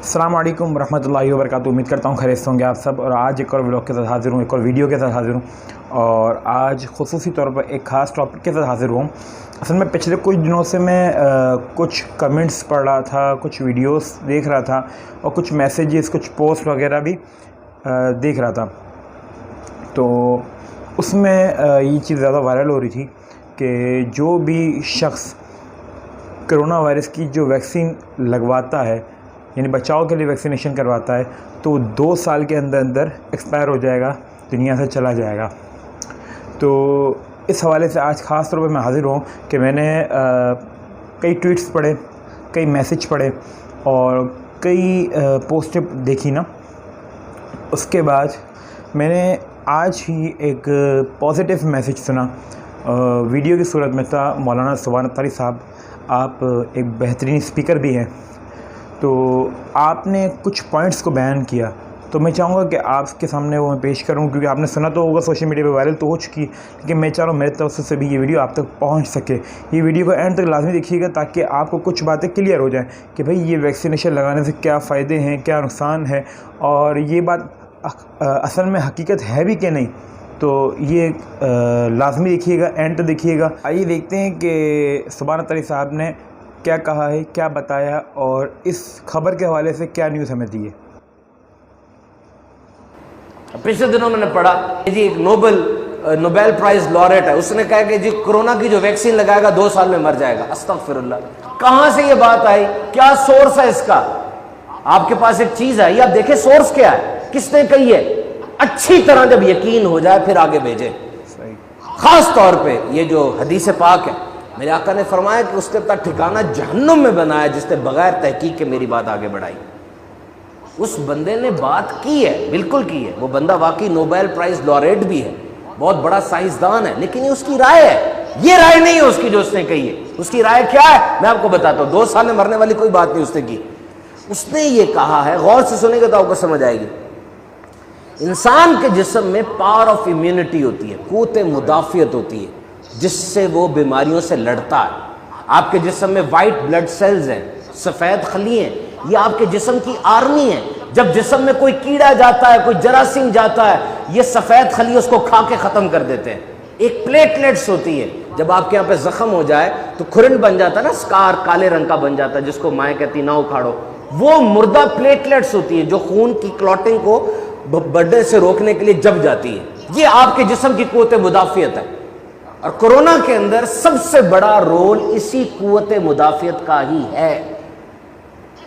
السلام علیکم ورحمۃ اللہ وبرکاتہ۔ امید کرتا ہوں خیریت سے ہوں گے آپ سب، اور آج ایک اور ولاگ کے ساتھ حاضر ہوں، ایک اور ویڈیو کے ساتھ حاضر ہوں، اور آج خصوصی طور پر ایک خاص ٹاپک کے ساتھ حاضر ہوں۔ اصل میں پچھلے کچھ دنوں سے میں کچھ کمنٹس پڑھ رہا تھا، کچھ ویڈیوز دیکھ رہا تھا، اور کچھ میسیجز، کچھ پوسٹ وغیرہ بھی دیکھ رہا تھا۔ تو اس میں یہ چیز زیادہ وائرل ہو رہی تھی کہ جو بھی شخص کرونا وائرس کی جو ویکسین لگواتا ہے، یعنی بچاؤ کے لیے ویکسینیشن کرواتا ہے، تو 2 سال کے اندر اندر ایکسپائر ہو جائے گا، دنیا سے چلا جائے گا۔ تو اس حوالے سے آج خاص طور پہ میں حاضر ہوں کہ میں نے کئی ٹویٹس پڑھے، کئی میسیج پڑھے، اور کئی پوسٹیں دیکھی نا۔ اس کے بعد میں نے آج ہی ایک پازیٹیو میسیج سنا، ویڈیو کی صورت میں تھا۔ مولانا سبحان الطاری صاحب، آپ ایک بہترین اسپیکر بھی ہیں، تو آپ نے کچھ پوائنٹس کو بیان کیا، تو میں چاہوں گا کہ آپ کے سامنے وہ میں پیش کروں، کیونکہ آپ نے سنا تو ہوگا، سوشل میڈیا پہ وائرل تو ہو چکی ہے، لیکن میں چاہ رہا ہوں میرے طرف سے بھی یہ ویڈیو آپ تک پہنچ سکے۔ یہ ویڈیو کو اینڈ تک لازمی دیکھیے گا تاکہ آپ کو کچھ باتیں کلیئر ہو جائیں کہ بھئی یہ ویکسینیشن لگانے سے کیا فائدے ہیں، کیا نقصان ہے، اور یہ بات اصل میں حقیقت ہے بھی کہ نہیں۔ تو یہ لازمی دیکھیے گا، اینڈ تک دیکھیے گا۔ آئیے دیکھتے ہیں کہ سبحان الطاری صاحب نے کیا کہا ہے، کیا بتایا، اور اس خبر کے حوالے سے کیا نیوز ہمیں دی ہے۔ پچھلے دنوں میں نے پڑھا جی ایک نوبیل پرائز لوریٹ ہے، اس نے کہا کہ جی کورونا کی جو ویکسین لگائے گا 2 سال میں مر جائے گا۔ استغفر اللہ، کہاں سے یہ بات آئی؟ کیا سورس ہے اس کا؟ آپ کے پاس ایک چیز ہے، یہ آپ دیکھیں سورس کیا ہے، کس نے کہی ہے، اچھی طرح جب یقین ہو جائے پھر آگے بھیجیں۔ خاص طور پہ یہ جو حدیث پاک ہے، میرے آقا نے فرمایا کہ اس کے پاس ٹھکانہ جہنم میں بنایا جس نے بغیر تحقیق کے میری بات آگے بڑھائی۔ اس بندے نے بات کی ہے، بالکل کی ہے، وہ بندہ واقعی نوبیل پرائز لوریٹ بھی ہے، بہت بڑا سائنسدان ہے، لیکن یہ اس کی رائے ہے، یہ رائے نہیں ہے اس کی جو اس نے کہی ہے۔ اس کی رائے کیا ہے میں آپ کو بتاتا ہوں، 2 سال میں مرنے والی کوئی بات نہیں اس نے کی۔ اس نے یہ کہا ہے، غور سے سنیں گے تو آپ کو سمجھ آئے گی، انسان کے جسم میں پاور آف امیونٹی ہوتی ہے، قوت مدافعت ہوتی ہے، جس سے وہ بیماریوں سے لڑتا ہے۔ آپ کے جسم میں وائٹ بلڈ سیلز ہیں، سفید خلی ہیں، یہ آپ کے جسم کی آرمی ہے۔ جب جسم میں کوئی کیڑا جاتا ہے، کوئی جراثیم جاتا ہے، یہ سفید خلی اس کو کھا کے ختم کر دیتے ہیں۔ ایک پلیٹلیٹس ہوتی ہے، جب آپ کے یہاں پہ زخم ہو جائے تو کھرن بن جاتا ہے نا، سکار کالے رنگ کا بن جاتا ہے، جس کو مائیں کہتی نہ اکھاڑو، وہ مردہ پلیٹلیٹس ہوتی ہے جو خون کی کلوٹنگ کو بڑھنے سے روکنے کے لیے جب جاتی ہے۔ یہ آپ کے جسم کی قوت مدافعت ہے، اور کورونا کے اندر سب سے بڑا رول اسی قوت مدافعت کا ہی ہے۔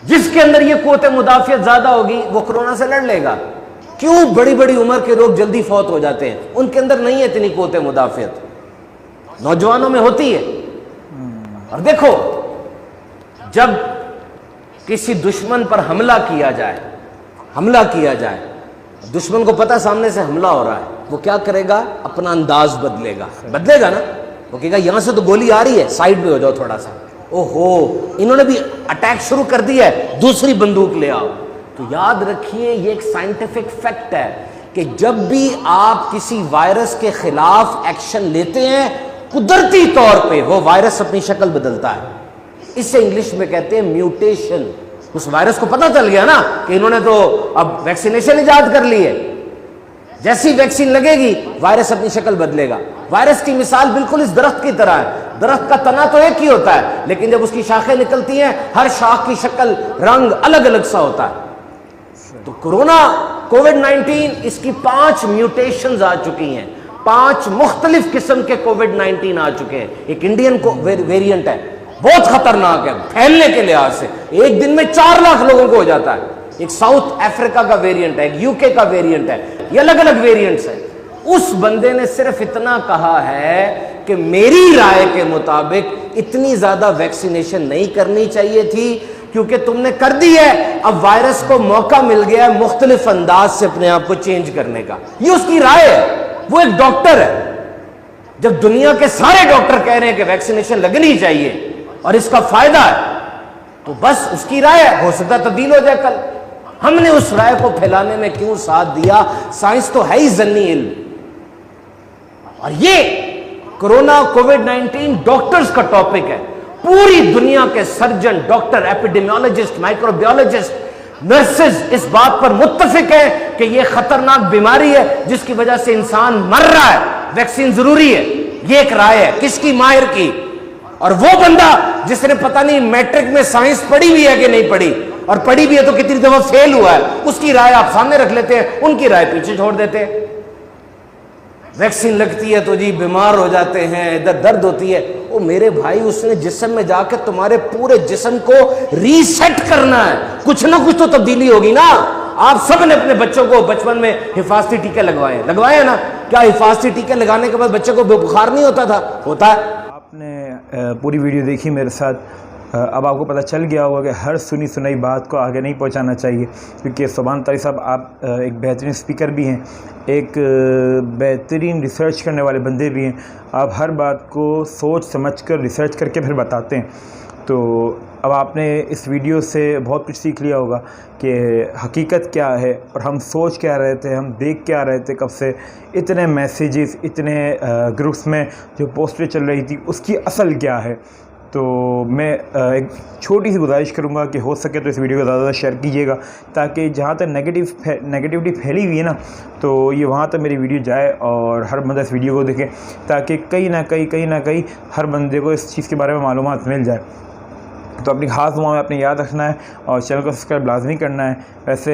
جس کے اندر یہ قوت مدافعت زیادہ ہوگی وہ کورونا سے لڑ لے گا۔ کیوں بڑی بڑی عمر کے لوگ جلدی فوت ہو جاتے ہیں؟ ان کے اندر نہیں ہے اتنی قوت مدافعت، نوجوانوں میں ہوتی ہے۔ اور دیکھو، جب کسی دشمن پر حملہ کیا جائے، دشمن کو پتہ سامنے سے حملہ ہو رہا ہے، وہ کیا کرے گا؟ اپنا انداز بدلے گا نا، وہ کہے گا یہاں سے تو گولی آ رہی ہے، سائیڈ پہ ہو جاؤ تھوڑا سا، اوہو انہوں نے بھی اٹیک شروع کر دیا ہے، دوسری بندوق لے آؤ۔ تو یاد رکھیے یہ ایک سائنٹیفک فیکٹ ہے کہ جب بھی آپ کسی وائرس کے خلاف ایکشن لیتے ہیں، قدرتی طور پہ وہ وائرس اپنی شکل بدلتا ہے۔ اسے انگلش میں کہتے ہیں میوٹیشن۔ اس وائرس کو پتہ چل گیا نا کہ انہوں نے تو اب ویکسینیشن ایجاد کر لی ہے، جیسی ویکسین لگے گی وائرس اپنی شکل بدلے گا۔ وائرس کی مثال بالکل اس درخت کی طرح ہے، درخت کا تنا تو ایک ہی ہوتا ہے، لیکن جب اس کی شاخیں نکلتی ہیں ہر شاخ کی شکل، رنگ الگ الگ سا ہوتا ہے۔ تو کووڈ-19 اس کی 5 میوٹیشنز آ چکی ہیں، 5 مختلف قسم کے کووڈ-19 آ چکے ہیں۔ ایک انڈین ویریئنٹ ہے، بہت خطرناک ہے پھیلنے کے لحاظ سے، ایک دن میں 4 لاکھ لوگوں کو ہو جاتا ہے۔ ایک ساؤتھ افریقہ کا ویریئنٹ ہے، ایک UK کا ویریئنٹ ہے، یہ الگ الگ ویریئنٹس ہیں۔ اس بندے نے صرف اتنا کہا ہے کہ میری رائے کے مطابق اتنی زیادہ ویکسینیشن نہیں کرنی چاہیے تھی، کیونکہ تم نے کر دی ہے، اب وائرس کو موقع مل گیا ہے مختلف انداز سے اپنے آپ کو چینج کرنے کا۔ یہ اس کی رائے ہے، وہ ایک ڈاکٹر ہے۔ جب دنیا کے سارے ڈاکٹر کہہ رہے ہیں کہ ویکسینیشن لگنی چاہیے اور اس کا فائدہ ہے، تو بس اس کی رائے ہے، ہو سکتا ہے تبدیل ہو جائے کل۔ ہم نے اس رائے کو پھیلانے میں کیوں ساتھ دیا؟ سائنس تو ہے ہی ضمنی علم، اور یہ کورونا کووڈ-19 ڈاکٹرز کا ٹاپک ہے۔ پوری دنیا کے سرجن، ڈاکٹر، ایپیڈیمیولوجسٹ، مائکروبیولوجسٹ، نرسز اس بات پر متفق ہیں کہ یہ خطرناک بیماری ہے جس کی وجہ سے انسان مر رہا ہے، ویکسین ضروری ہے. یہ ایک رائے ہے کس کی؟ ماہر کی. اور وہ بندہ جس نے پتہ نہیں میٹرک میں سائنس پڑھی بھی ہے کہ نہیں پڑھی، اور پڑھی بھی ہے تو کتنی دفعہ فیل ہوا ہے، اس کی رائے آپ سامنے رکھ لیتے ہیں، ان کی رائے پیچھے چھوڑ دیتے ہیں. ویکسین لگتی ہے تو جی بیمار ہو جاتے ہیں، ادھر درد ہوتی ہے. او میرے بھائی، اس نے جسم میں جا کے تمہارے پورے جسم کو ریسیٹ کرنا ہے، کچھ نہ کچھ تو تبدیلی ہوگی نا. آپ سب نے اپنے بچوں کو بچپن میں حفاظتی ٹیکے لگوائے ہیں نا؟ کیا حفاظتی ٹیکے لگانے کے بعد بچے کو بخار نہیں ہوتا تھا؟ ہوتا ہے. آپ نے پوری ویڈیو دیکھی میرے ساتھ، اب آپ کو پتہ چل گیا ہوگا کہ ہر سنی سنائی بات کو آگے نہیں پہنچانا چاہیے، کیونکہ سبحان طاری صاحب آپ ایک بہترین اسپیکر بھی ہیں، ایک بہترین ریسرچ کرنے والے بندے بھی ہیں. آپ ہر بات کو سوچ سمجھ کر ریسرچ کر کے پھر بتاتے ہیں. تو اب آپ نے اس ویڈیو سے بہت کچھ سیکھ لیا ہوگا کہ حقیقت کیا ہے، اور ہم سوچ کیا رہے تھے، ہم دیکھ کیا رہے تھے کب سے. اتنے میسیجز، اتنے گروپس میں جو پوسٹیں چل رہی تھی، اس کی اصل کیا ہے. تو میں ایک چھوٹی سی گزارش کروں گا کہ ہو سکے تو اس ویڈیو کو زیادہ زیادہ شیئر کیجیے گا، تاکہ جہاں تک نیگیٹیوٹی پھیلی ہوئی ہے نا، تو یہ وہاں تک میری ویڈیو جائے اور ہر بندہ اس ویڈیو کو دیکھے، تاکہ کہیں نہ کہیں ہر بندے کو اس چیز کے بارے میں معلومات مل جائے. تو اپنی خاص دعا میں اپنے یاد رکھنا ہے اور چینل کو سبسکرائب لازمی کرنا ہے. ویسے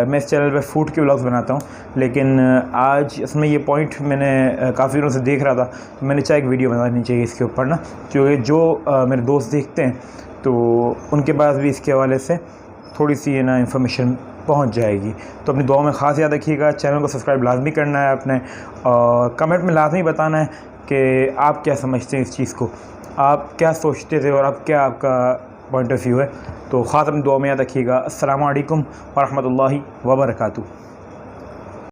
میں اس چینل پہ فوڈ کے ولاگز بناتا ہوں، لیکن آج اس میں یہ پوائنٹ میں نے کافی دنوں سے دیکھ رہا تھا، تو میں نے چاہا ایک ویڈیو بنانی چاہیے اس کے اوپر نا، کیونکہ جو میرے دوست دیکھتے ہیں تو ان کے پاس بھی اس کے حوالے سے تھوڑی سی نا انفارمیشن پہنچ جائے گی. تو اپنی دعاؤں میں خاص یاد رکھیے گا. چینل کو سبسکرائب لازمی کرنا ہے اپنے، اور کمنٹ میں لازمی بتانا ہے کہ آپ کیا سمجھتے ہیں اس چیز کو، آپ کیا سوچتے تھے اور اب کیا آپ کا پوائنٹ آف ویو ہے. تو خاص اپنی دعا میں یاد رکھیے گا. السلام علیکم ورحمۃ اللہ وبرکاتہ.